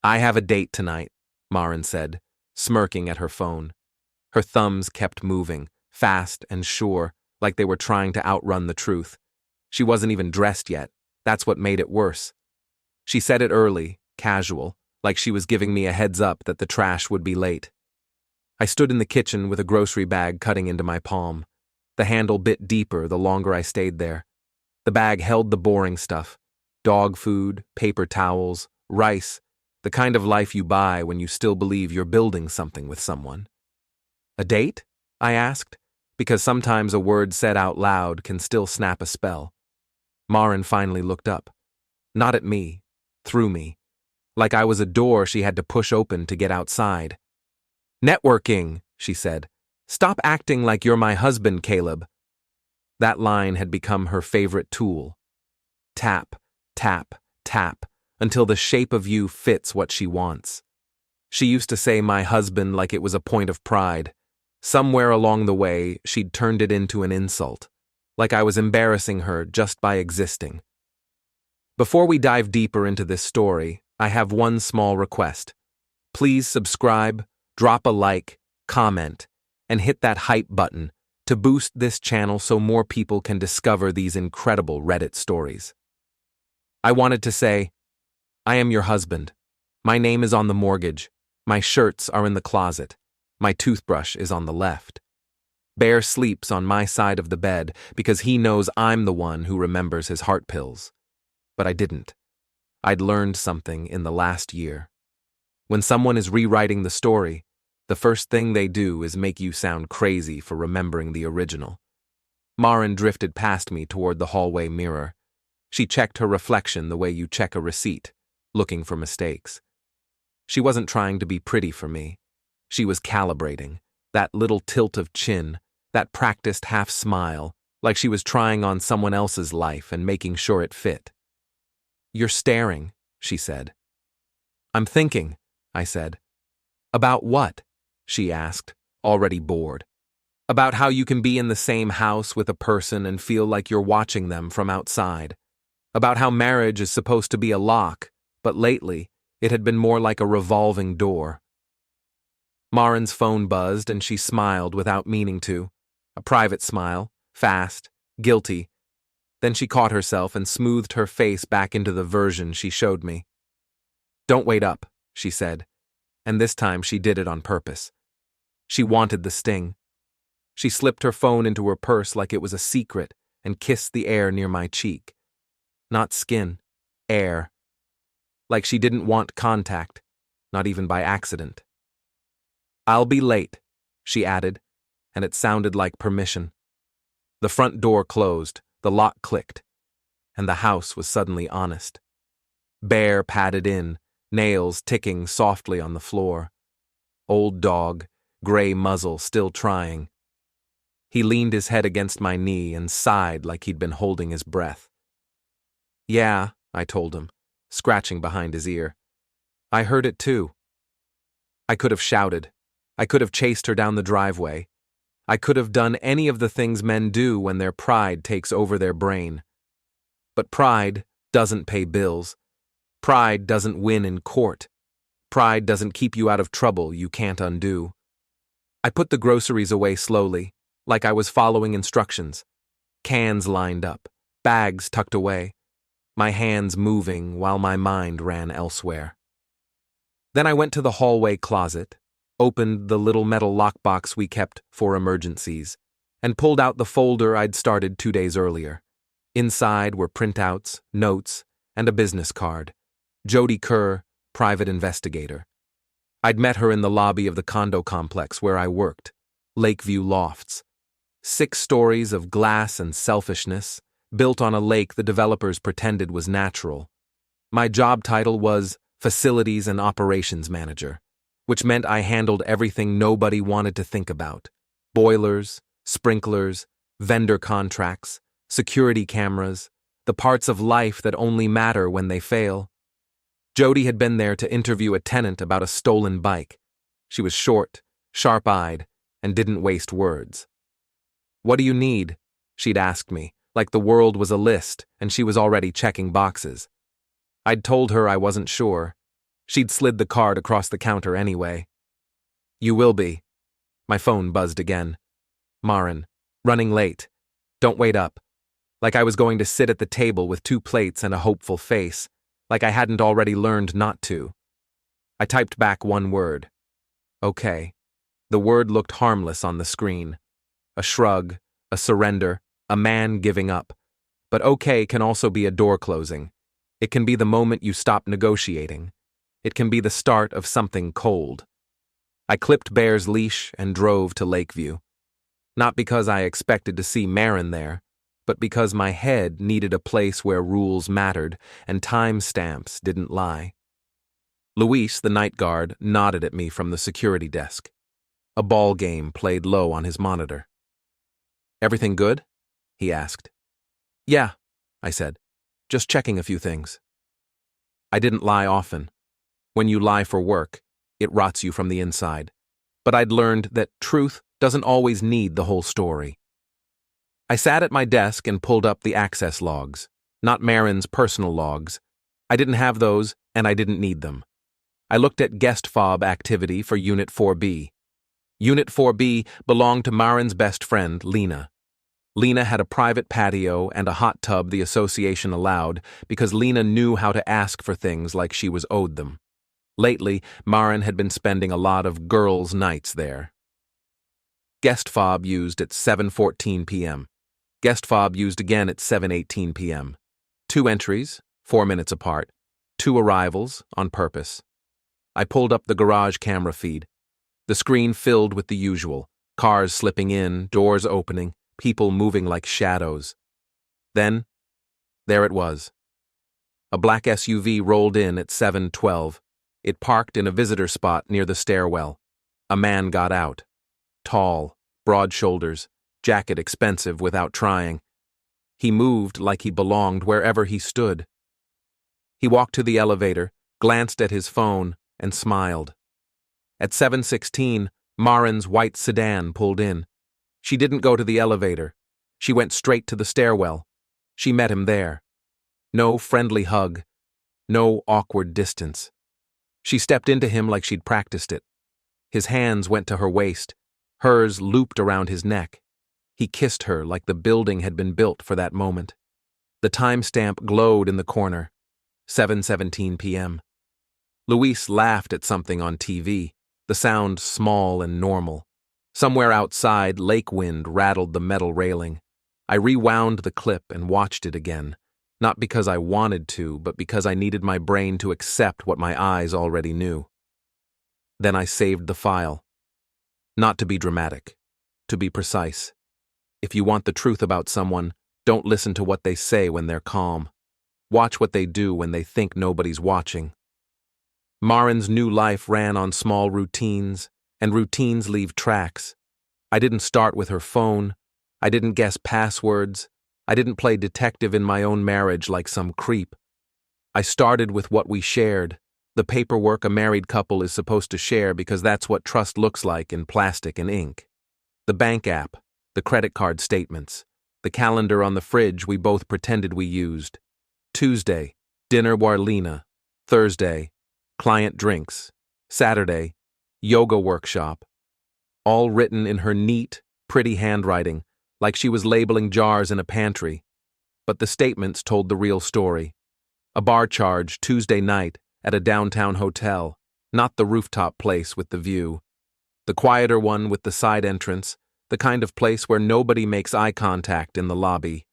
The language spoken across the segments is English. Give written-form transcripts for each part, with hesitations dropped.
I have a date tonight, Maren said, smirking at her phone. Her thumbs kept moving, fast and sure, like they were trying to outrun the truth. She wasn't even dressed yet. That's what made it worse. She said it early, casual, like she was giving me a heads up that the trash would be late. I stood in the kitchen with a grocery bag cutting into my palm. The handle bit deeper the longer I stayed there. The bag held the boring stuff: dog food, paper towels, rice, the kind of life you buy when you still believe you're building something with someone. A date? I asked, because sometimes a word said out loud can still snap a spell. Maren finally looked up. Not at me, through me, like I was a door she had to push open to get outside. Networking, she said. Stop acting like you're my husband, Caleb. That line had become her favorite tool. Tap, tap, tap, until the shape of you fits what she wants. She used to say my husband like it was a point of pride. Somewhere along the way, she'd turned it into an insult, like I was embarrassing her just by existing. Before we dive deeper into this story, I have one small request. Please subscribe, drop a like, comment, and hit that hype button to boost this channel so more people can discover these incredible Reddit stories. I wanted to say, I am your husband. My name is on the mortgage. My shirts are in the closet. My toothbrush is on the left. Bear sleeps on my side of the bed because he knows I'm the one who remembers his heart pills. But I didn't. I'd learned something in the last year. When someone is rewriting the story, the first thing they do is make you sound crazy for remembering the original. Maren drifted past me toward the hallway mirror. She checked her reflection the way you check a receipt, looking for mistakes. She wasn't trying to be pretty for me. She was calibrating, that little tilt of chin, that practiced half smile, like she was trying on someone else's life and making sure it fit. You're staring, she said. I'm thinking, I said. About what? She asked, already bored. About how you can be in the same house with a person and feel like you're watching them from outside. About how marriage is supposed to be a lock, but lately, it had been more like a revolving door. Maren's phone buzzed and she smiled without meaning to. A private smile, fast, guilty. Then she caught herself and smoothed her face back into the version she showed me. Don't wait up, she said, and this time she did it on purpose. She wanted the sting. She slipped her phone into her purse like it was a secret and kissed the air near my cheek. Not skin, air. Like she didn't want contact, not even by accident. I'll be late, she added, and it sounded like permission. The front door closed, the lock clicked, and the house was suddenly honest. Bear padded in, nails ticking softly on the floor. Old dog, gray muzzle still trying. He leaned his head against my knee and sighed like he'd been holding his breath. Yeah, I told him, scratching behind his ear. I heard it too. I could have shouted. I could have chased her down the driveway. I could have done any of the things men do when their pride takes over their brain. But pride doesn't pay bills. Pride doesn't win in court. Pride doesn't keep you out of trouble you can't undo. I put the groceries away slowly, like I was following instructions. Cans lined up, bags tucked away, my hands moving while my mind ran elsewhere. Then I went to the hallway closet, opened the little metal lockbox we kept for emergencies, and pulled out the folder I'd started 2 days earlier. Inside were printouts, notes, and a business card. Jody Kerr, private investigator. I'd met her in the lobby of the condo complex where I worked, Lakeview Lofts. 6 stories of glass and selfishness, built on a lake the developers pretended was natural. My job title was Facilities and Operations Manager, which meant I handled everything nobody wanted to think about. Boilers, sprinklers, vendor contracts, security cameras, the parts of life that only matter when they fail. Jody had been there to interview a tenant about a stolen bike. She was short, sharp-eyed, and didn't waste words. What do you need? She'd asked me, like the world was a list and she was already checking boxes. I'd told her I wasn't sure. She'd slid the card across the counter anyway. You will be. My phone buzzed again. Maren. Running late. Don't wait up. Like I was going to sit at the table with 2 plates and a hopeful face, like I hadn't already learned not to. I typed back 1 word. Okay. The word looked harmless on the screen. A shrug, a surrender, a man giving up. But okay can also be a door closing. It can be the moment you stop negotiating. It can be the start of something cold. I clipped Bear's leash and drove to Lakeview. Not because I expected to see Maren there, but because my head needed a place where rules mattered and timestamps didn't lie. Luis, the night guard, nodded at me from the security desk. A ball game played low on his monitor. Everything good? He asked. Yeah, I said. Just checking a few things. I didn't lie often. When you lie for work, it rots you from the inside. But I'd learned that truth doesn't always need the whole story. I sat at my desk and pulled up the access logs, not Maren's personal logs. I didn't have those, and I didn't need them. I looked at guest fob activity for Unit 4B. Unit 4B belonged to Maren's best friend, Lena. Lena had a private patio and a hot tub the association allowed because Lena knew how to ask for things like she was owed them. Lately, Maren had been spending a lot of girls' nights there. Guest fob used at 7:14 p.m. Guest fob used again at 7:18 p.m. 2 entries, 4 minutes apart. 2 arrivals, on purpose. I pulled up the garage camera feed. The screen filled with the usual. Cars slipping in, doors opening, people moving like shadows. Then, there it was. A black SUV rolled in at 7:12. It parked in a visitor spot near the stairwell. A man got out. Tall, broad shoulders, jacket expensive without trying. He moved like he belonged wherever he stood. He walked to the elevator, glanced at his phone, and smiled. At 7:16, Maren's white sedan pulled in. She didn't go to the elevator. She went straight to the stairwell. She met him there. No friendly hug. No awkward distance. She stepped into him like she'd practiced it. His hands went to her waist. Hers looped around his neck. He kissed her like the building had been built for that moment. The timestamp glowed in the corner. 7:17 p.m. Luis laughed at something on TV, the sound small and normal. Somewhere outside, lake wind rattled the metal railing. I rewound the clip and watched it again, not because I wanted to, but because I needed my brain to accept what my eyes already knew. Then I saved the file. Not to be dramatic, to be precise. If you want the truth about someone, don't listen to what they say when they're calm. Watch what they do when they think nobody's watching. Maren's new life ran on small routines, and routines leave tracks. I didn't start with her phone. I didn't guess passwords. I didn't play detective in my own marriage like some creep. I started with what we shared, the paperwork a married couple is supposed to share because that's what trust looks like in plastic and ink. The bank app, the credit card statements, the calendar on the fridge we both pretended we used. Tuesday, dinner Warlina. Thursday, client drinks. Saturday, yoga workshop. All written in her neat, pretty handwriting, like she was labeling jars in a pantry. But the statements told the real story. A bar charge Tuesday night at a downtown hotel, not the rooftop place with the view. The quieter one with the side entrance, the kind of place where nobody makes eye contact in the lobby.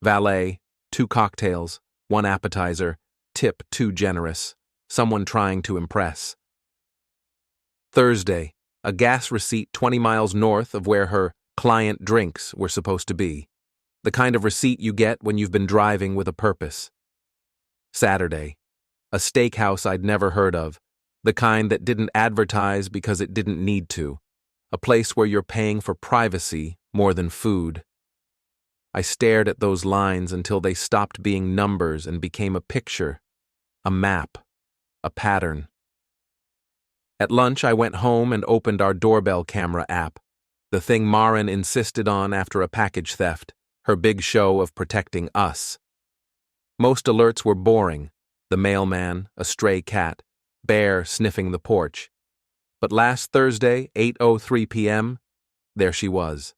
Valet, 2 cocktails, 1 appetizer, tip too generous, someone trying to impress. Thursday, a gas receipt 20 miles north of where her client drinks were supposed to be. The kind of receipt you get when you've been driving with a purpose. Saturday, a steakhouse I'd never heard of, the kind that didn't advertise because it didn't need to, a place where you're paying for privacy more than food. I stared at those lines until they stopped being numbers and became a picture, a map, a pattern. At lunch, I went home and opened our doorbell camera app, the thing Maren insisted on after a package theft, her big show of protecting us. Most alerts were boring: the mailman, a stray cat, bare, sniffing the porch. But last Thursday, 8:03 p.m., there she was.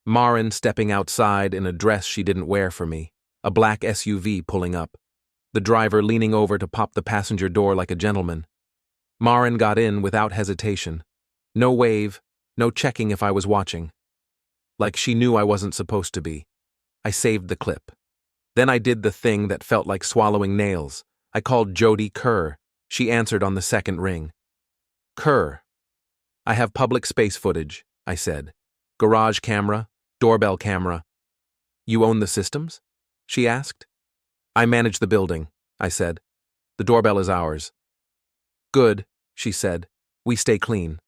Maren stepping outside in a dress she didn't wear for me, a black SUV pulling up, the driver leaning over to pop the passenger door like a gentleman. Maren got in without hesitation. No wave, no checking if I was watching. Like she knew I wasn't supposed to be. I saved the clip. Then I did the thing that felt like swallowing nails. I called Jody Kerr. She answered on the second ring. Kerr. I have public space footage, I said. Garage camera, doorbell camera. You own the systems? She asked. I manage the building, I said. The doorbell is ours. Good, she said. We stay clean.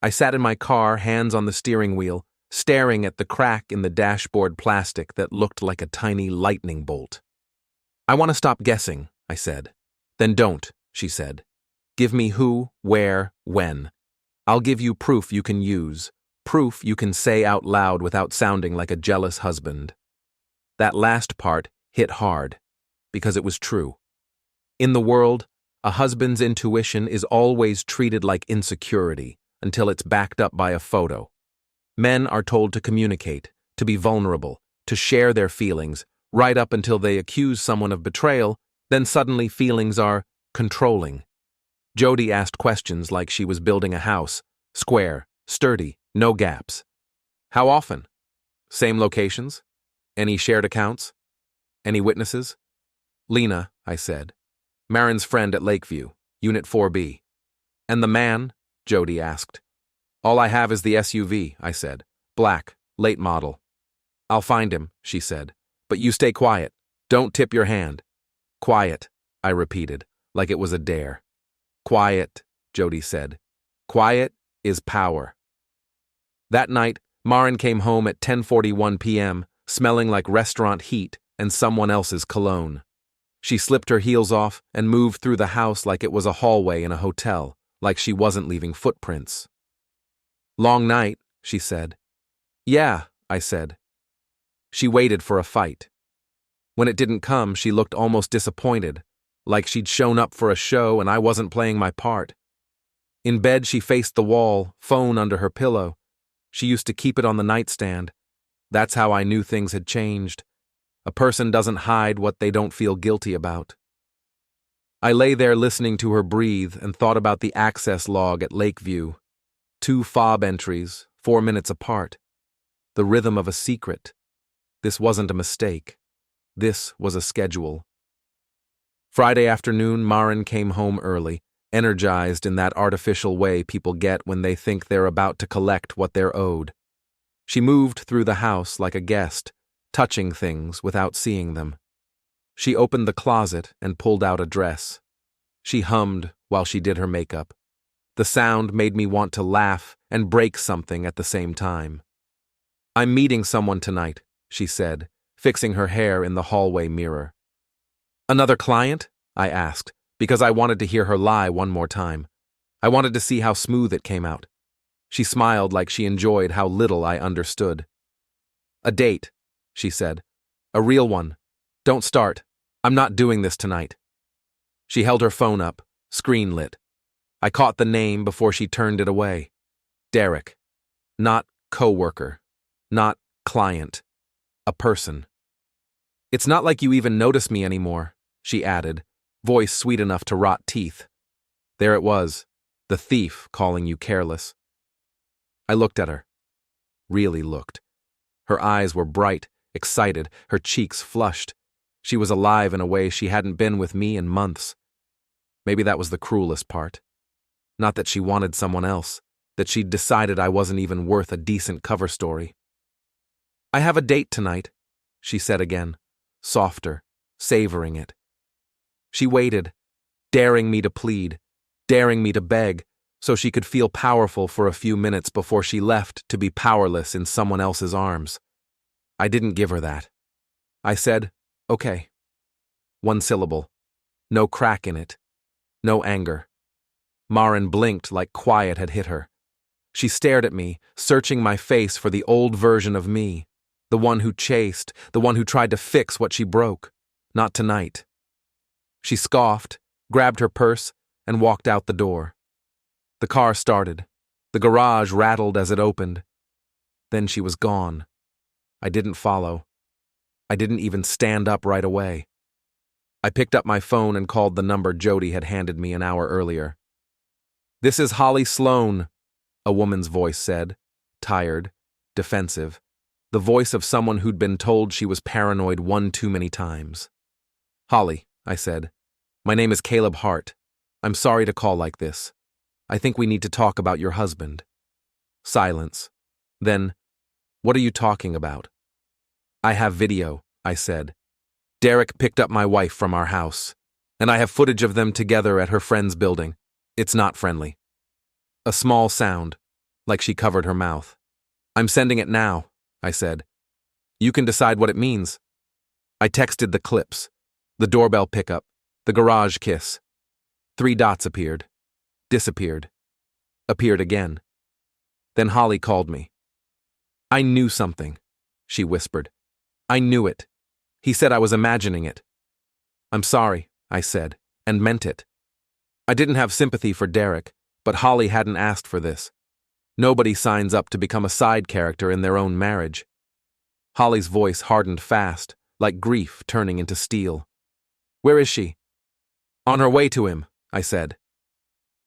I sat in my car, hands on the steering wheel, staring at the crack in the dashboard plastic that looked like a tiny lightning bolt. I want to stop guessing, I said. Then don't, she said. Give me who, where, when. I'll give you proof you can use, proof you can say out loud without sounding like a jealous husband. That last part hit hard, because it was true. In the world, a husband's intuition is always treated like insecurity until it's backed up by a photo. Men are told to communicate, to be vulnerable, to share their feelings, right up until they accuse someone of betrayal, then suddenly feelings are controlling. Jody asked questions like she was building a house, square, sturdy, no gaps. How often? Same locations? Any shared accounts? Any witnesses? Lena, I said. Maren's friend at Lakeview, Unit 4B. And the man? Jody asked. All I have is the SUV, I said. Black, late model. I'll find him, she said. But you stay quiet. Don't tip your hand. Quiet, I repeated, like it was a dare. Quiet, Jody said. Quiet is power. That night, Maren came home at 10:41 p.m., smelling like restaurant heat and someone else's cologne. She slipped her heels off and moved through the house like it was a hallway in a hotel, like she wasn't leaving footprints. Long night, she said. Yeah, I said. She waited for a fight. When it didn't come, she looked almost disappointed, like she'd shown up for a show and I wasn't playing my part. In bed, she faced the wall, phone under her pillow. She used to keep it on the nightstand. That's how I knew things had changed. A person doesn't hide what they don't feel guilty about. I lay there listening to her breathe and thought about the access log at Lakeview. 2 fob entries, 4 minutes apart. The rhythm of a secret. This wasn't a mistake. This was a schedule. Friday afternoon, Maren came home early, energized in that artificial way people get when they think they're about to collect what they're owed. She moved through the house like a guest, touching things without seeing them. She opened the closet and pulled out a dress. She hummed while she did her makeup. The sound made me want to laugh and break something at the same time. I'm meeting someone tonight, she said, fixing her hair in the hallway mirror. Another client? I asked, because I wanted to hear her lie one more time. I wanted to see how smooth it came out. She smiled like she enjoyed how little I understood. A date, she said. A real one. Don't start. I'm not doing this tonight. She held her phone up, screen lit. I caught the name before she turned it away. Derek. Not co-worker. Not client. A person. It's not like you even notice me anymore, she added, voice sweet enough to rot teeth. There it was, the thief calling you careless. I looked at her. Really looked. Her eyes were bright, excited, her cheeks flushed. She was alive in a way she hadn't been with me in months. Maybe that was the cruelest part. Not that she wanted someone else, that she'd decided I wasn't even worth a decent cover story. I have a date tonight, she said again, softer, savoring it. She waited, daring me to plead, daring me to beg, so she could feel powerful for a few minutes before she left to be powerless in someone else's arms. I didn't give her that. I said, okay. 1 syllable. No crack in it. No anger. Maren blinked like quiet had hit her. She stared at me, searching my face for the old version of me, the one who chased, the one who tried to fix what she broke. Not tonight. She scoffed, grabbed her purse, and walked out the door. The car started. The garage rattled as it opened. Then she was gone. I didn't follow. I didn't even stand up right away. I picked up my phone and called the number Jody had handed me an hour earlier. "This is Holly Sloan," a woman's voice said, tired, defensive, the voice of someone who'd been told she was paranoid one too many times. "Holly," I said, "my name is Caleb Hart. I'm sorry to call like this. I think we need to talk about your husband." Silence. Then, "What are you talking about?" "I have video," I said. "Derek picked up my wife from our house, and I have footage of them together at her friend's building. It's not friendly." A small sound, like she covered her mouth. "I'm sending it now," I said. "You can decide what it means." I texted the clips, the doorbell pickup, the garage kiss. 3 dots appeared, disappeared, appeared again. Then Holly called me. "I knew something," she whispered. "I knew it. He said I was imagining it." "I'm sorry," I said, and meant it. I didn't have sympathy for Derek, but Holly hadn't asked for this. Nobody signs up to become a side character in their own marriage. Holly's voice hardened fast, like grief turning into steel. "Where is she?" "On her way to him," I said.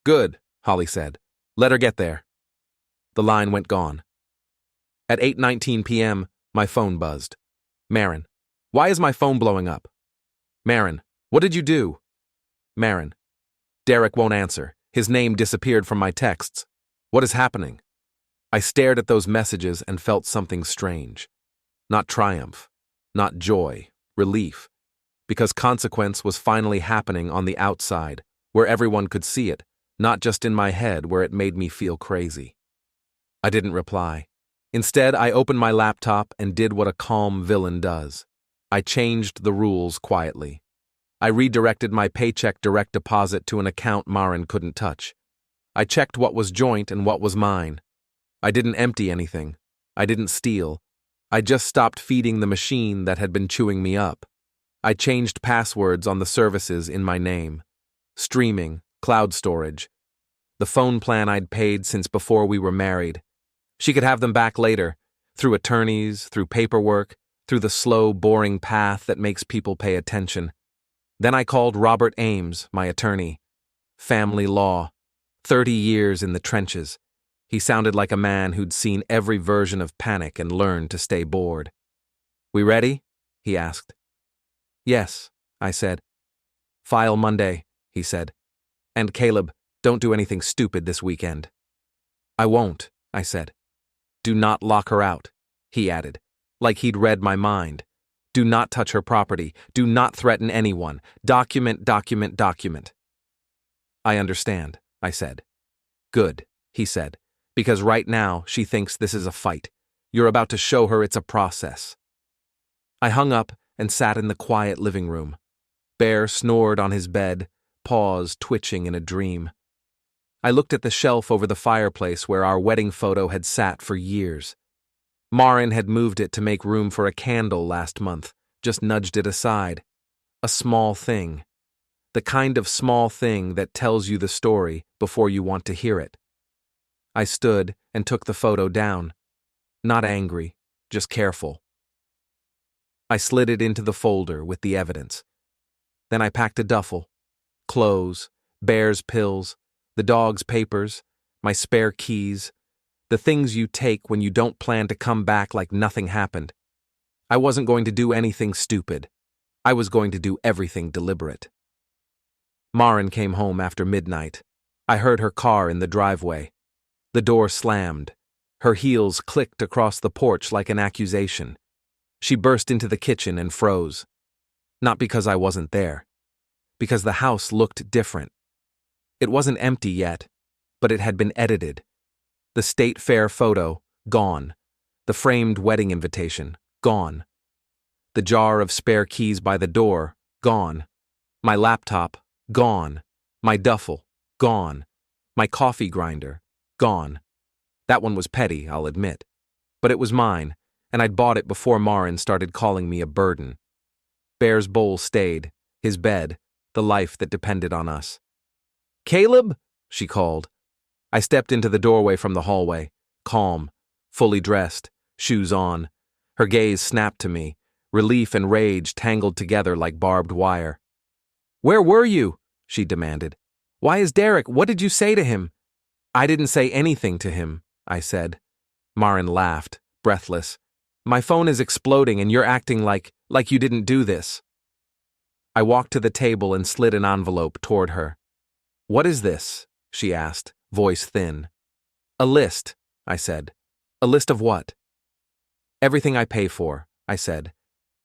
"Good," Holly said. "Let her get there." The line went gone. At 8:19 p.m., my phone buzzed. "Maren, why is my phone blowing up?" "Maren, what did you do?" "Maren, Derek won't answer. His name disappeared from my texts. What is happening?" I stared at those messages and felt something strange. Not triumph, not joy, relief. Because consequence was finally happening on the outside, where everyone could see it, not just in my head where it made me feel crazy. I didn't reply. Instead, I opened my laptop and did what a calm villain does. I changed the rules quietly. I redirected my paycheck direct deposit to an account Maren couldn't touch. I checked what was joint and what was mine. I didn't empty anything. I didn't steal. I just stopped feeding the machine that had been chewing me up. I changed passwords on the services in my name. Streaming, cloud storage. The phone plan I'd paid since before we were married. She could have them back later, through attorneys, through paperwork, through the slow, boring path that makes people pay attention. Then I called Robert Ames, my attorney. Family law. 30 years in the trenches. He sounded like a man who'd seen every version of panic and learned to stay bored. "We ready?" he asked. "Yes," I said. "File Monday," he said. "And Caleb, don't do anything stupid this weekend." "I won't," I said. "Do not lock her out," he added, like he'd read my mind. "Do not touch her property. Do not threaten anyone. Document, document, document." "I understand," I said. "Good," he said, "because right now she thinks this is a fight. You're about to show her it's a process." I hung up and sat in the quiet living room. Bear snored on his bed, paws twitching in a dream. I looked at the shelf over the fireplace where our wedding photo had sat for years. Maren had moved it to make room for a candle last month, just nudged it aside. A small thing. The kind of small thing that tells you the story before you want to hear it. I stood and took the photo down. Not angry, just careful. I slid it into the folder with the evidence. Then I packed a duffel. Clothes, Bear's pills, the dog's papers, my spare keys, the things you take when you don't plan to come back like nothing happened. I wasn't going to do anything stupid. I was going to do everything deliberate. Maren came home after midnight. I heard her car in the driveway. The door slammed. Her heels clicked across the porch like an accusation. She burst into the kitchen and froze. Not because I wasn't there. Because the house looked different. It wasn't empty yet, but it had been edited. The state fair photo, gone. The framed wedding invitation, gone. The jar of spare keys by the door, gone. My laptop, gone. My duffel, gone. My coffee grinder, gone. That one was petty, I'll admit. But it was mine, and I'd bought it before Maren started calling me a burden. Bear's bowl stayed, his bed, the life that depended on us. "Caleb?" she called. I stepped into the doorway from the hallway, calm, fully dressed, shoes on. Her gaze snapped to me, relief and rage tangled together like barbed wire. "Where were you?" she demanded. "Why is Derek? What did you say to him?" "I didn't say anything to him," I said. Maren laughed, breathless. "My phone is exploding and you're acting like you didn't do this." I walked to the table and slid an envelope toward her. "What is this?" she asked, voice thin. "A list," I said. "A list of what?" "Everything I pay for," I said,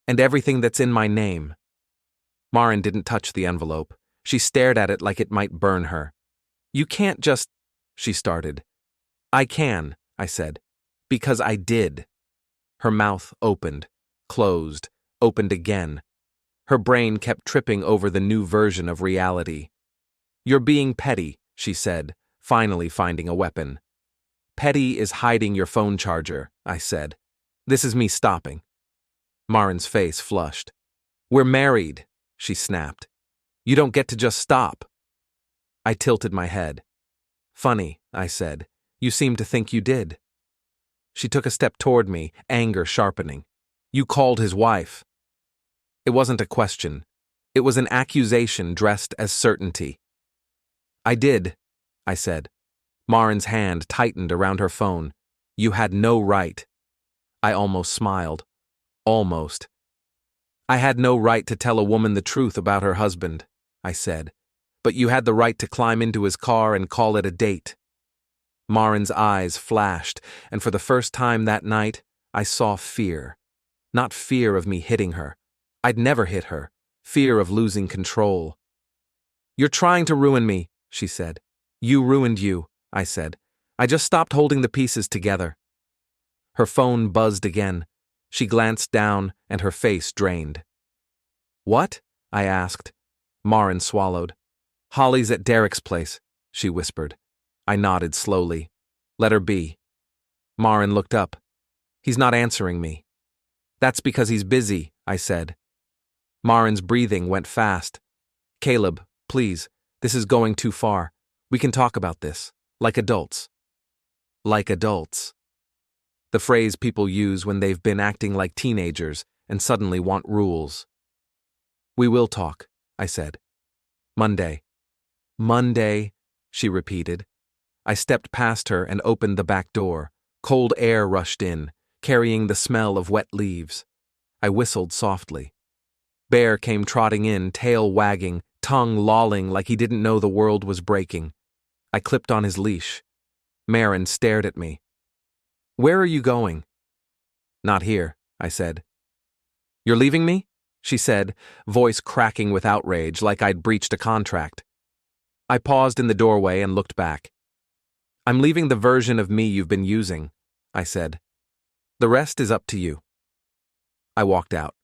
"and everything that's in my name." Maren didn't touch the envelope. She stared at it like it might burn her. "You can't just," she started. "I can," I said, "because I did." Her mouth opened, closed, opened again. Her brain kept tripping over the new version of reality. "You're being petty," she said, finally finding a weapon. "Petty is hiding your phone charger," I said. "This is me stopping." Maren's face flushed. "We're married," she snapped. "You don't get to just stop." I tilted my head. "Funny," I said. "You seem to think you did." She took a step toward me, anger sharpening. "You called his wife." It wasn't a question. It was an accusation dressed as certainty. "I did," I said. Maren's hand tightened around her phone. "You had no right." I almost smiled. Almost. "I had no right to tell a woman the truth about her husband," I said. "But you had the right to climb into his car and call it a date." Maren's eyes flashed, and for the first time that night, I saw fear. Not fear of me hitting her. I'd never hit her. Fear of losing control. "You're trying to ruin me," she said. "You ruined you," I said. "I just stopped holding the pieces together." Her phone buzzed again. She glanced down, and her face drained. "What?" I asked. Maren swallowed. "Holly's at Derek's place," she whispered. I nodded slowly. "Let her be." Maren looked up. "He's not answering me." "That's because he's busy," I said. Maren's breathing went fast. "Caleb, please, this is going too far. We can talk about this, like adults." Like adults. The phrase people use when they've been acting like teenagers and suddenly want rules. "We will talk," I said. "Monday." "Monday," she repeated. I stepped past her and opened the back door. Cold air rushed in, carrying the smell of wet leaves. I whistled softly. Bear came trotting in, tail wagging, tongue lolling like he didn't know the world was breaking. I clipped on his leash. Maren stared at me. "Where are you going?" "Not here," I said. "You're leaving me?" she said, voice cracking with outrage like I'd breached a contract. I paused in the doorway and looked back. "I'm leaving the version of me you've been using," I said. "The rest is up to you." I walked out.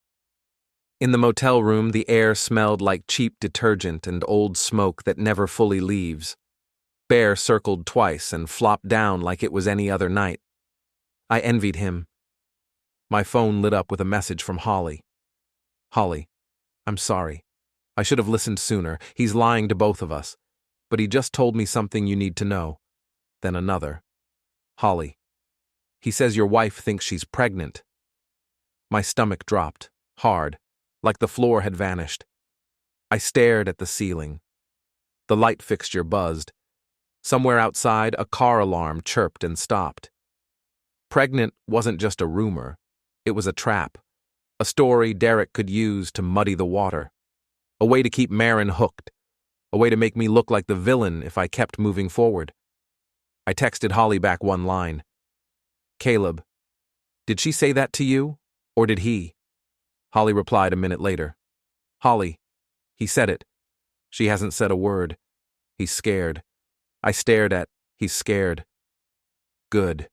In the motel room, the air smelled like cheap detergent and old smoke that never fully leaves. Bear circled twice and flopped down like it was any other night. I envied him. My phone lit up with a message from Holly. "Holly, I'm sorry. I should have listened sooner. He's lying to both of us. But he just told me something you need to know." Then another. "Holly, he says your wife thinks she's pregnant." My stomach dropped, hard, like the floor had vanished. I stared at the ceiling. The light fixture buzzed. Somewhere outside, a car alarm chirped and stopped. Pregnant wasn't just a rumor. It was a trap. A story Derek could use to muddy the water. A way to keep Maren hooked. A way to make me look like the villain if I kept moving forward. I texted Holly back one line. "Caleb, did she say that to you, or did he?" Holly replied a minute later. "Holly, he said it. She hasn't said a word. He's scared." I stared at, "He's scared." Good,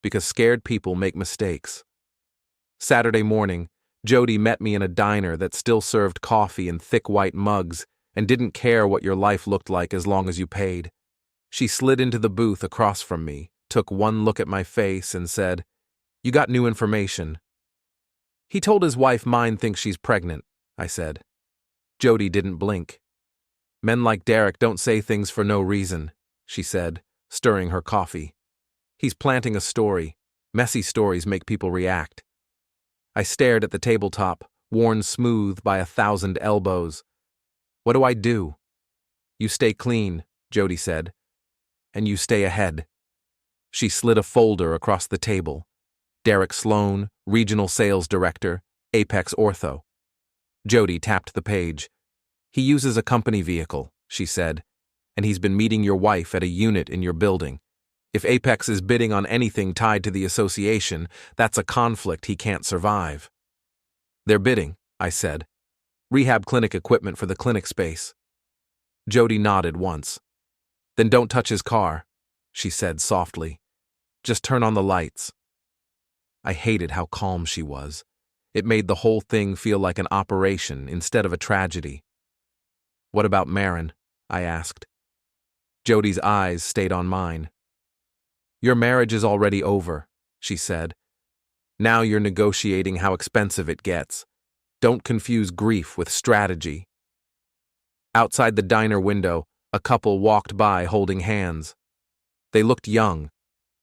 because scared people make mistakes. Saturday morning, Jody met me in a diner that still served coffee in thick white mugs and didn't care what your life looked like as long as you paid. She slid into the booth across from me, took one look at my face, and said, "You got new information." "He told his wife mine thinks she's pregnant," I said. Jody didn't blink. Men like Derek don't say things for no reason, she said, stirring her coffee. He's planting a story. Messy stories make people react. I stared at the tabletop, worn smooth by 1,000 elbows. What do I do? You stay clean, Jody said. And you stay ahead. She slid a folder across the table. Derek Sloan, Regional Sales Director, Apex Ortho. Jody tapped the page. He uses a company vehicle, she said, and he's been meeting your wife at a unit in your building. If Apex is bidding on anything tied to the association, that's a conflict he can't survive. They're bidding, I said. Rehab clinic equipment for the clinic space. Jody nodded once. Then don't touch his car, she said softly. Just turn on the lights. I hated how calm she was. It made the whole thing feel like an operation instead of a tragedy. What about Maren? I asked. Jody's eyes stayed on mine. Your marriage is already over, she said. Now you're negotiating how expensive it gets. Don't confuse grief with strategy. Outside the diner window, a couple walked by holding hands. They looked young.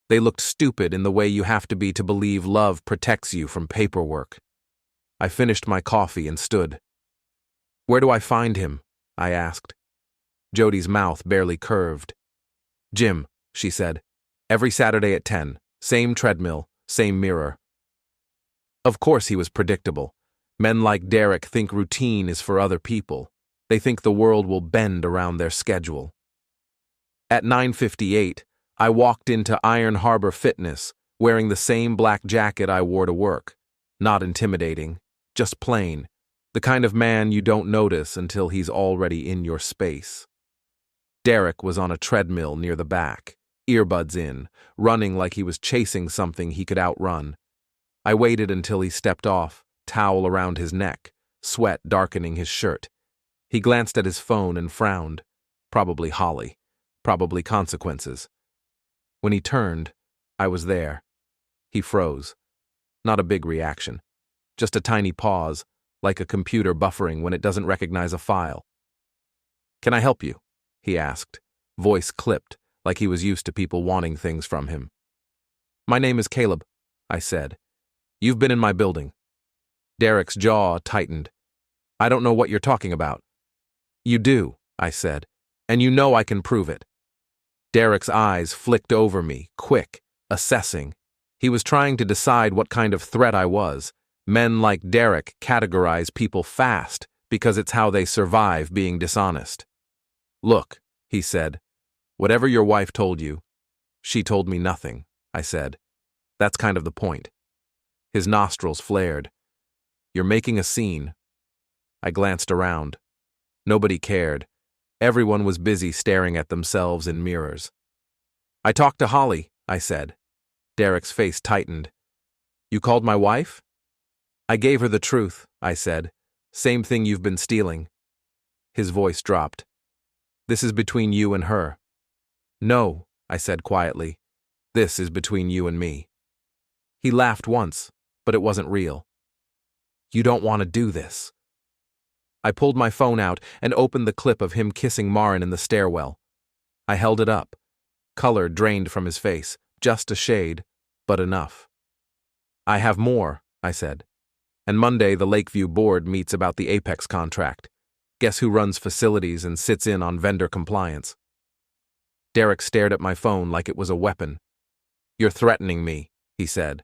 They looked stupid in the way you have to be to believe love protects you from paperwork. I finished my coffee and stood. Where do I find him? I asked. Jody's mouth barely curved. Gym, she said. Every Saturday at 10. Same treadmill, same mirror. Of course he was predictable. Men like Derek think routine is for other people. They think the world will bend around their schedule. At 9:58, I walked into Iron Harbor Fitness, wearing the same black jacket I wore to work. Not intimidating, just plain. The kind of man you don't notice until he's already in your space. Derek was on a treadmill near the back, earbuds in, running like he was chasing something he could outrun. I waited until he stepped off, towel around his neck, sweat darkening his shirt. He glanced at his phone and frowned. Probably Holly. Probably consequences. When he turned, I was there. He froze. Not a big reaction. Just a tiny pause, like a computer buffering when it doesn't recognize a file. Can I help you? He asked, voice clipped, like he was used to people wanting things from him. My name is Caleb, I said. You've been in my building. Derek's jaw tightened. I don't know what you're talking about. You do, I said, and you know I can prove it. Derek's eyes flicked over me, quick, assessing. He was trying to decide what kind of threat I was. Men like Derek categorize people fast because it's how they survive being dishonest. Look, he said, whatever your wife told you, she told me nothing, I said. That's kind of the point. His nostrils flared. You're making a scene. I glanced around. Nobody cared. Everyone was busy staring at themselves in mirrors. I talked to Holly, I said. Derek's face tightened. You called my wife? I gave her the truth, I said. Same thing you've been stealing. His voice dropped. This is between you and her. No, I said quietly. This is between you and me. He laughed once, but it wasn't real. You don't want to do this. I pulled my phone out and opened the clip of him kissing Maren in the stairwell. I held it up. Color drained from his face, just a shade, but enough. I have more, I said. And Monday the Lakeview board meets about the Apex contract. Guess who runs facilities and sits in on vendor compliance? Derek stared at my phone like it was a weapon. You're threatening me, he said.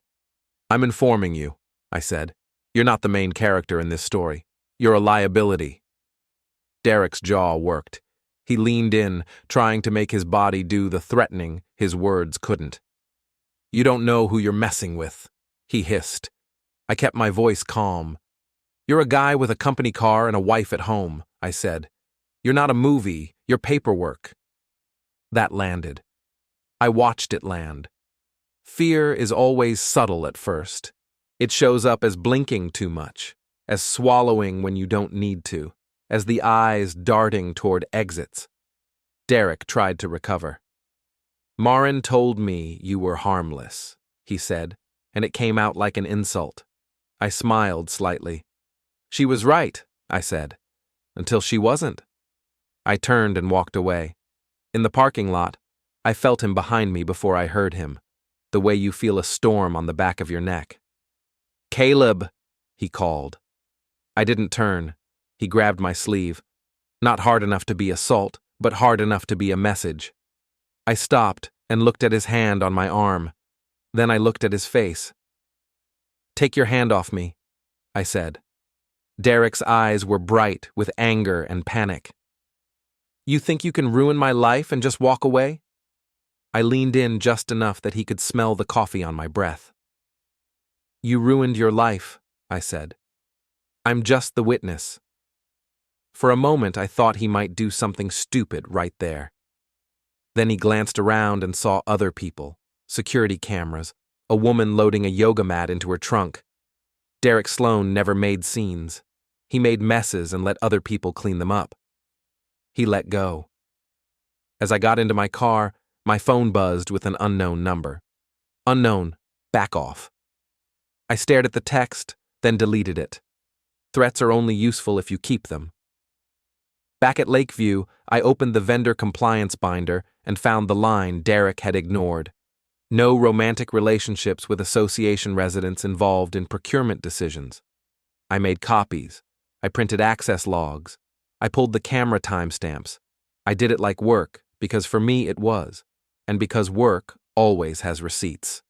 I'm informing you, I said. You're not the main character in this story. You're a liability. Derek's jaw worked. He leaned in, trying to make his body do the threatening his words couldn't. You don't know who you're messing with, he hissed. I kept my voice calm. You're a guy with a company car and a wife at home, I said. You're not a movie, you're paperwork. That landed. I watched it land. Fear is always subtle at first. It shows up as blinking too much, as swallowing when you don't need to, as the eyes darting toward exits. Derek tried to recover. Maren told me you were harmless, he said, and it came out like an insult. I smiled slightly. She was right, I said, until she wasn't. I turned and walked away. In the parking lot, I felt him behind me before I heard him, the way you feel a storm on the back of your neck. "Caleb," he called. I didn't turn. He grabbed my sleeve. Not hard enough to be assault, but hard enough to be a message. I stopped and looked at his hand on my arm. Then I looked at his face. "Take your hand off me," I said. Derek's eyes were bright with anger and panic. "You think you can ruin my life and just walk away?" I leaned in just enough that he could smell the coffee on my breath. "You ruined your life," I said. "I'm just the witness." For a moment I thought he might do something stupid right there. Then he glanced around and saw other people, security cameras, a woman loading a yoga mat into her trunk. Derek Sloan never made scenes. He made messes and let other people clean them up. He let go. As I got into my car, my phone buzzed with an unknown number. "Unknown, back off." I stared at the text, then deleted it. Threats are only useful if you keep them. Back at Lakeview, I opened the vendor compliance binder and found the line Derek had ignored. No romantic relationships with association residents involved in procurement decisions. I made copies. I printed access logs. I pulled the camera timestamps. I did it like work, because for me it was, and because work always has receipts.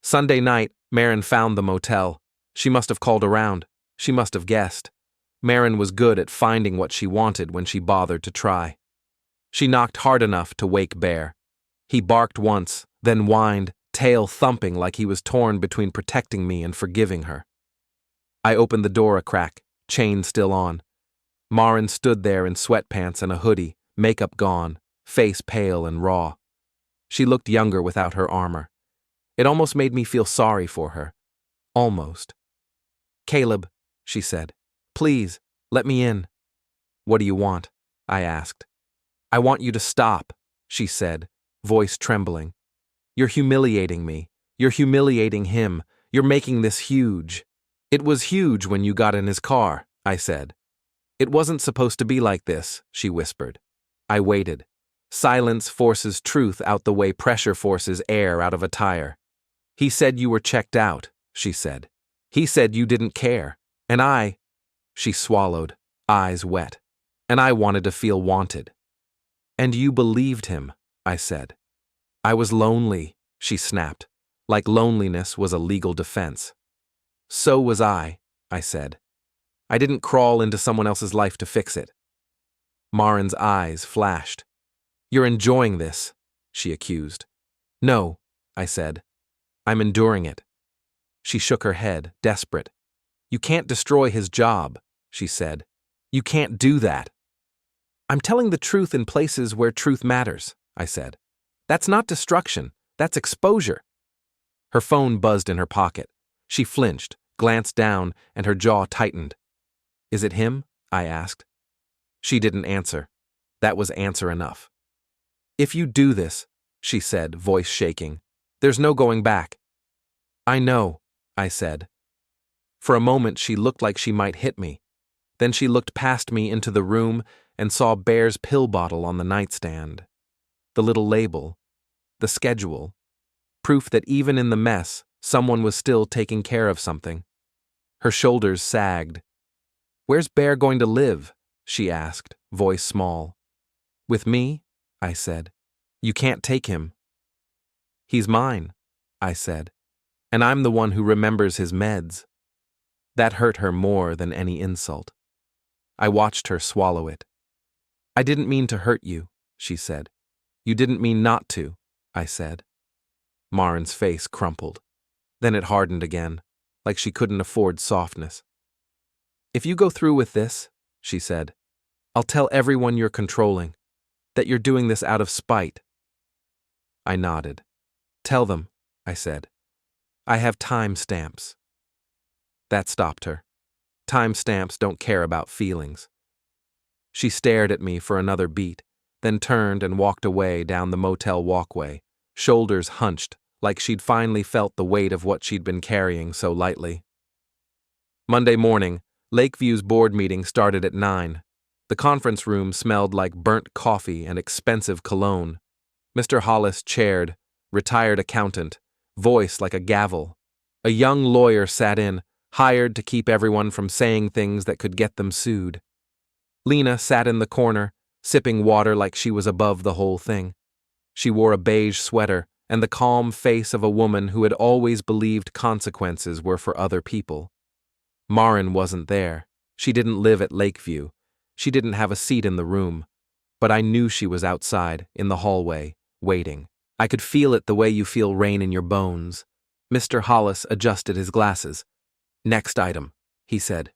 Sunday night, Maren found the motel. She must have called around. She must have guessed. Maren was good at finding what she wanted when she bothered to try. She knocked hard enough to wake Bear. He barked once, then whined, tail thumping like he was torn between protecting me and forgiving her. I opened the door a crack, chain still on. Maren stood there in sweatpants and a hoodie, makeup gone, face pale and raw. She looked younger without her armor. It almost made me feel sorry for her. Almost. "Caleb," she said. "Please, let me in." "What do you want?" I asked. "I want you to stop," she said, voice trembling. "You're humiliating me. You're humiliating him. You're making this huge." "It was huge when you got in his car," I said. "It wasn't supposed to be like this," she whispered. I waited. Silence forces truth out the way pressure forces air out of a tire. "He said you were checked out," she said. "He said you didn't care. And I—" She swallowed, eyes wet. "And I wanted to feel wanted." "And you believed him," I said. "I was lonely," she snapped, like loneliness was a legal defense. "So was I said. "I didn't crawl into someone else's life to fix it." Maren's eyes flashed. "You're enjoying this," she accused. "No," I said. "I'm enduring it." She shook her head, desperate. "You can't destroy his job," she said. "You can't do that." "I'm telling the truth in places where truth matters," I said. "That's not destruction, that's exposure." Her phone buzzed in her pocket. She flinched, glanced down, and her jaw tightened. "Is it him?" I asked. She didn't answer. That was answer enough. "If you do this," she said, voice shaking, "there's no going back." "I know," I said. For a moment she looked like she might hit me. Then she looked past me into the room and saw Bear's pill bottle on the nightstand. The little label. The schedule. Proof that even in the mess, someone was still taking care of something. Her shoulders sagged. "Where's Bear going to live?" she asked, voice small. "With me?" I said. "You can't take him." "He's mine," I said. "And I'm the one who remembers his meds." That hurt her more than any insult. I watched her swallow it. "I didn't mean to hurt you," she said. "You didn't mean not to," I said. Maren's face crumpled. Then it hardened again, like she couldn't afford softness. "If you go through with this," she said, "I'll tell everyone you're controlling, that you're doing this out of spite." I nodded. "Tell them," I said. "I have time stamps." That stopped her. Time stamps don't care about feelings. She stared at me for another beat, then turned and walked away down the motel walkway, shoulders hunched, like she'd finally felt the weight of what she'd been carrying so lightly. Monday morning, Lakeview's board meeting started at 9. The conference room smelled like burnt coffee and expensive cologne. Mr. Hollis chaired, retired accountant, voice like a gavel. A young lawyer sat in, hired to keep everyone from saying things that could get them sued. Lena sat in the corner, sipping water like she was above the whole thing. She wore a beige sweater and the calm face of a woman who had always believed consequences were for other people. Maren wasn't there. She didn't live at Lakeview. She didn't have a seat in the room. But I knew she was outside, in the hallway, waiting. I could feel it the way you feel rain in your bones. Mr. Hollis adjusted his glasses. "Next item," he said.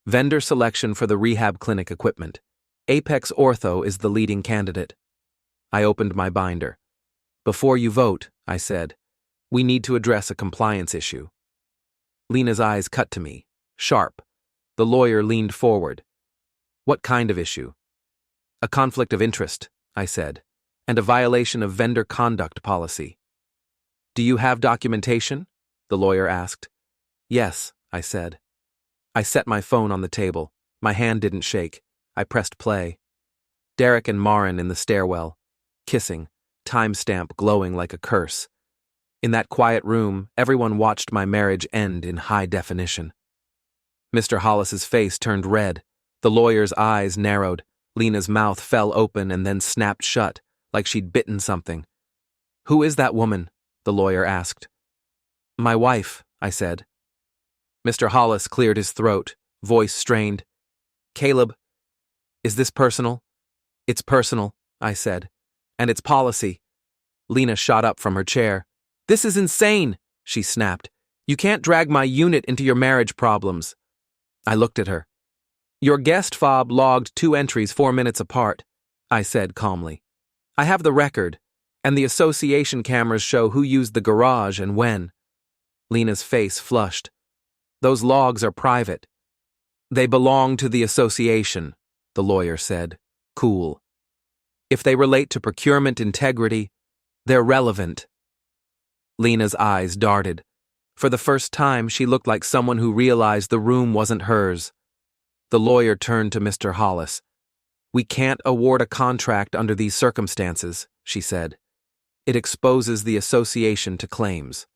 "Vendor selection for the rehab clinic equipment. Apex Ortho is the leading candidate." I opened my binder. "Before you vote," I said, "we need to address a compliance issue." Lena's eyes cut to me, sharp. The lawyer leaned forward. "What kind of issue?" "A conflict of interest," I said, "and a violation of vendor conduct policy." "Do you have documentation?" the lawyer asked. "Yes," I said. I set my phone on the table. My hand didn't shake. I pressed play. Derek and Maren in the stairwell, kissing, timestamp glowing like a curse. In that quiet room, everyone watched my marriage end in high definition. Mr. Hollis's face turned red. The lawyer's eyes narrowed. Lena's mouth fell open and then snapped shut, like she'd bitten something. "Who is that woman?" the lawyer asked. "My wife," I said. Mr. Hollis cleared his throat, voice strained. "Caleb, is this personal?" "It's personal," I said. "And it's policy." Lena shot up from her chair. "This is insane," she snapped. "You can't drag my unit into your marriage problems." I looked at her. "Your guest fob logged 2 entries 4 minutes apart," I said calmly. "I have the record, and the association cameras show who used the garage and when." Lena's face flushed. "Those logs are private." "They belong to the association," the lawyer said, cool. "If they relate to procurement integrity, they're relevant." Lena's eyes darted. For the first time, she looked like someone who realized the room wasn't hers. The lawyer turned to Mr. Hollis. "We can't award a contract under these circumstances," she said. "It exposes the association to claims."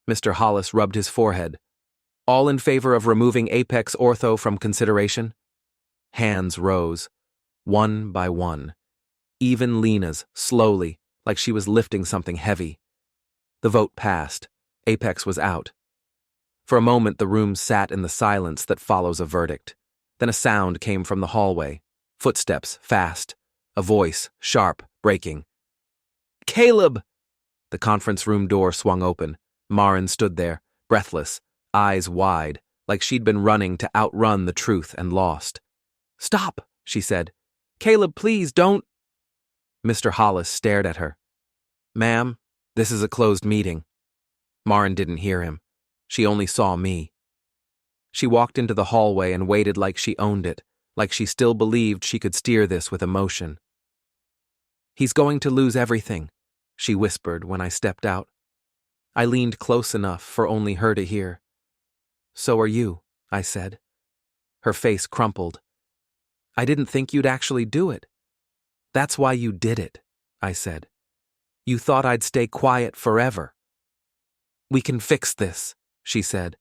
Mr. Hollis rubbed his forehead. "All in favor of removing Apex Ortho from consideration?" Hands rose, one by one. Even Lena's, slowly, like she was lifting something heavy. The vote passed. Apex was out. For a moment the room sat in the silence that follows a verdict. Then a sound came from the hallway. Footsteps, fast. A voice, sharp, breaking. "Caleb!" The conference room door swung open. Maren stood there, breathless, eyes wide, like she'd been running to outrun the truth and lost. "Stop," she said. "Caleb, please, don't." Mr. Hollis stared at her. "Ma'am, this is a closed meeting." Maren didn't hear him. She only saw me. She walked into the hallway and waited like she owned it, like she still believed she could steer this with emotion. "He's going to lose everything," she whispered when I stepped out. I leaned close enough for only her to hear. "So are you," I said. Her face crumpled. "I didn't think you'd actually do it." "That's why you did it," I said. "You thought I'd stay quiet forever." "We can fix this," she said.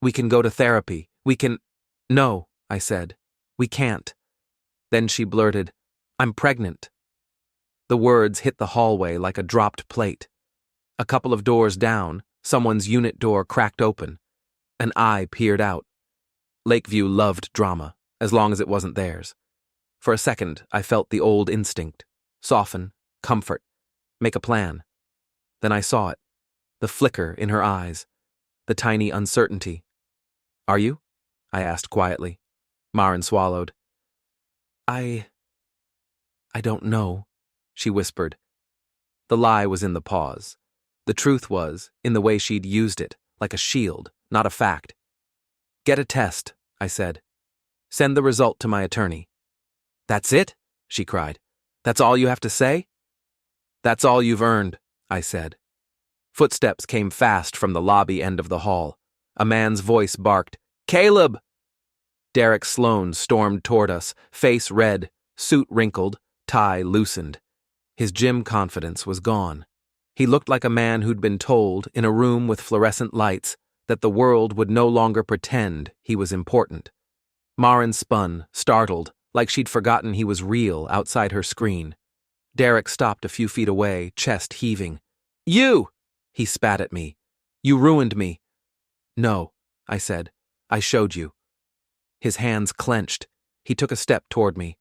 "We can go to therapy. We can—" "No," I said. "We can't." Then she blurted, "I'm pregnant." The words hit the hallway like a dropped plate. A couple of doors down, someone's unit door cracked open. An eye peered out. Lakeview loved drama, as long as it wasn't theirs. For a second, I felt the old instinct. Soften, comfort, make a plan. Then I saw it. The flicker in her eyes. The tiny uncertainty. "Are you?" I asked quietly. Maren swallowed. I don't know," she whispered. The lie was in the pause. The truth was in the way she'd used it, like a shield, not a fact. "Get a test," I said. "Send the result to my attorney." "That's it?" she cried. "That's all you have to say?" "That's all you've earned," I said. Footsteps came fast from the lobby end of the hall. A man's voice barked, "Caleb!" Derek Sloan stormed toward us, face red, suit wrinkled, tie loosened. His gym confidence was gone. He looked like a man who'd been told, in a room with fluorescent lights, that the world would no longer pretend he was important. Maren spun, startled, like she'd forgotten he was real outside her screen. Derek stopped a few feet away, chest heaving. "You!" he spat at me. "You ruined me." "No," I said. "I showed you." His hands clenched. He took a step toward me.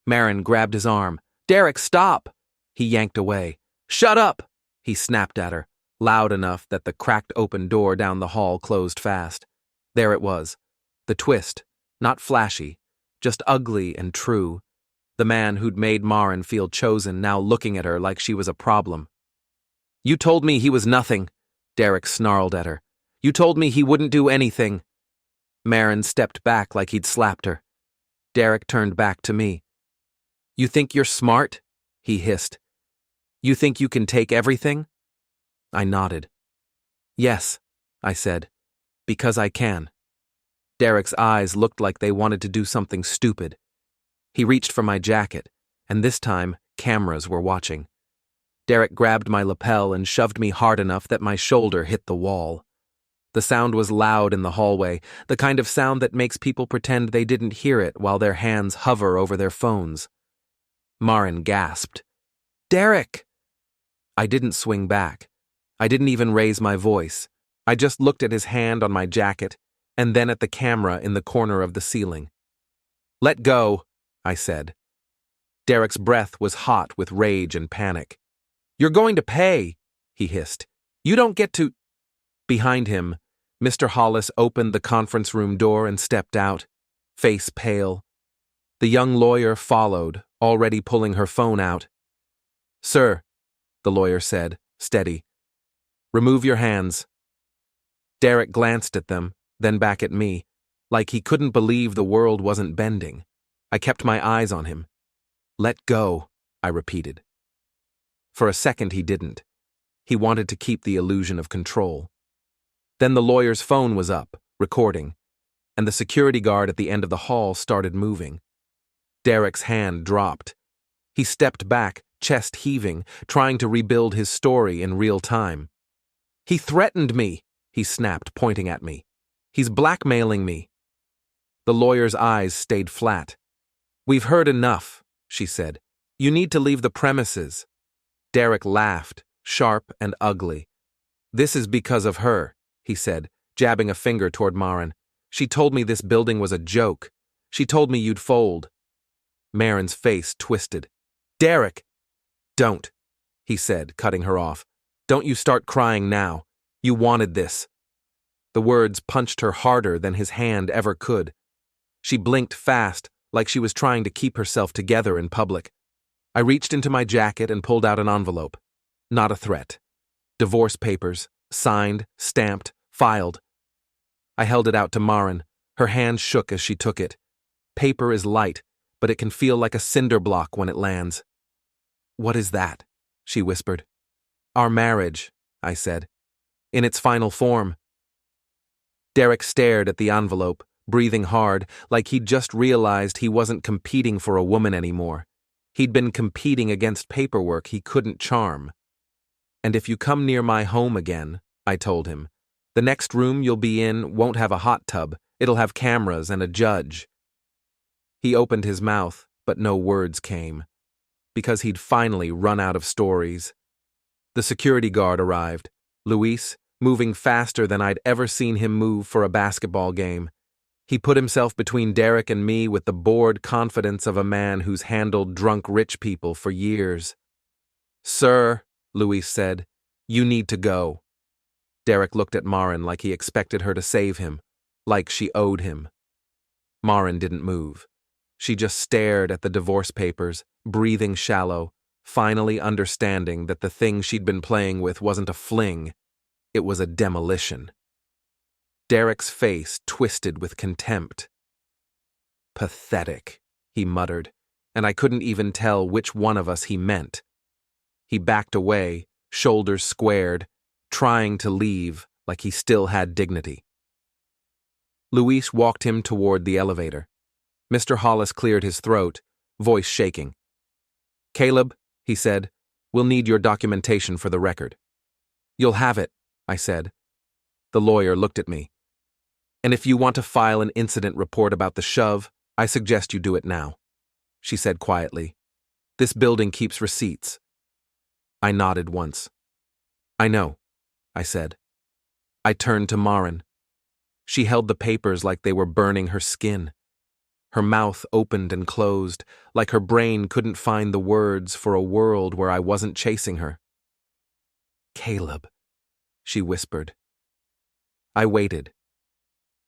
Maren grabbed his arm. "Derek, stop!" He yanked away. "Shut up!" he snapped at her, loud enough that the cracked open door down the hall closed fast. There it was. The twist, not flashy, just ugly and true. The man who'd made Maren feel chosen now looking at her like she was a problem. "You told me he was nothing," Derek snarled at her. "You told me he wouldn't do anything." Maren stepped back like he'd slapped her. Derek turned back to me. "You think you're smart?" he hissed. "You think you can take everything?" I nodded. "Yes," I said, "because I can." Derek's eyes looked like they wanted to do something stupid. He reached for my jacket, and this time, cameras were watching. Derek grabbed my lapel and shoved me hard enough that my shoulder hit the wall. The sound was loud in the hallway, the kind of sound that makes people pretend they didn't hear it while their hands hover over their phones. Maren gasped. "Derek!" I didn't swing back. I didn't even raise my voice. I just looked at his hand on my jacket, and then at the camera in the corner of the ceiling. "Let go," I said. Derek's breath was hot with rage and panic. "You're going to pay," he hissed. "You don't get to—" Behind him, Mr. Hollis opened the conference room door and stepped out, face pale. The young lawyer followed, already pulling her phone out. "Sir," the lawyer said, steady. "Remove your hands." Derek glanced at them, then back at me, like he couldn't believe the world wasn't bending. I kept my eyes on him. "Let go," I repeated. For a second he didn't. He wanted to keep the illusion of control. Then the lawyer's phone was up, recording, and the security guard at the end of the hall started moving. Derek's hand dropped. He stepped back, chest heaving, trying to rebuild his story in real time. "He threatened me," he snapped, pointing at me. "He's blackmailing me." The lawyer's eyes stayed flat. "We've heard enough," she said. "You need to leave the premises." Derek laughed, sharp and ugly. "This is because of her," he said, jabbing a finger toward Maren. "She told me this building was a joke. She told me you'd fold." Maren's face twisted. "Derek!" "Don't," he said, cutting her off. "Don't you start crying now. You wanted this." The words punched her harder than his hand ever could. She blinked fast, like she was trying to keep herself together in public. I reached into my jacket and pulled out an envelope. Not a threat. Divorce papers, signed, stamped, filed. I held it out to Maren. Her hand shook as she took it. Paper is light, but it can feel like a cinder block when it lands. "What is that?" she whispered. "Our marriage," I said. "In its final form." Derek stared at the envelope, breathing hard, like he'd just realized he wasn't competing for a woman anymore. He'd been competing against paperwork he couldn't charm. "And if you come near my home again," I told him, "the next room you'll be in won't have a hot tub. It'll have cameras and a judge." He opened his mouth, but no words came, because he'd finally run out of stories. The security guard arrived, Luis, moving faster than I'd ever seen him move for a basketball game. He put himself between Derek and me with the bored confidence of a man who's handled drunk rich people for years. "Sir," Luis said, "you need to go." Derek looked at Maren like he expected her to save him, like she owed him. Maren didn't move. She just stared at the divorce papers, breathing shallow, finally understanding that the thing she'd been playing with wasn't a fling, it was a demolition. Derek's face twisted with contempt. "Pathetic," he muttered, and I couldn't even tell which one of us he meant. He backed away, shoulders squared, trying to leave like he still had dignity. Luis walked him toward the elevator. Mr. Hollis cleared his throat, voice shaking. "Caleb," he said, "we'll need your documentation for the record." "You'll have it," I said. The lawyer looked at me. "And if you want to file an incident report about the shove, I suggest you do it now," she said quietly. "This building keeps receipts." I nodded once. "I know," I said. I turned to Maren. She held the papers like they were burning her skin. Her mouth opened and closed, like her brain couldn't find the words for a world where I wasn't chasing her. "Caleb," she whispered. I waited.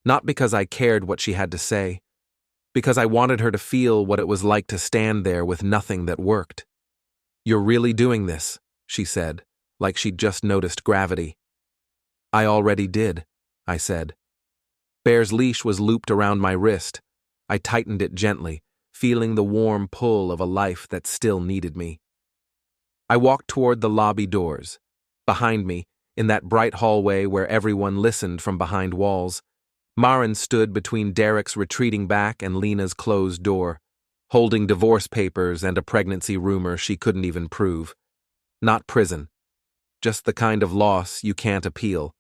Not because I cared what she had to say, because I wanted her to feel what it was like to stand there with nothing that worked. "You're really doing this," she said, like she'd just noticed gravity. "I already did," I said. Bear's leash was looped around my wrist. I tightened it gently, feeling the warm pull of a life that still needed me. I walked toward the lobby doors. Behind me, in that bright hallway where everyone listened from behind walls, Maren stood between Derek's retreating back and Lena's closed door, holding divorce papers and a pregnancy rumor she couldn't even prove. Not prison. Just the kind of loss you can't appeal.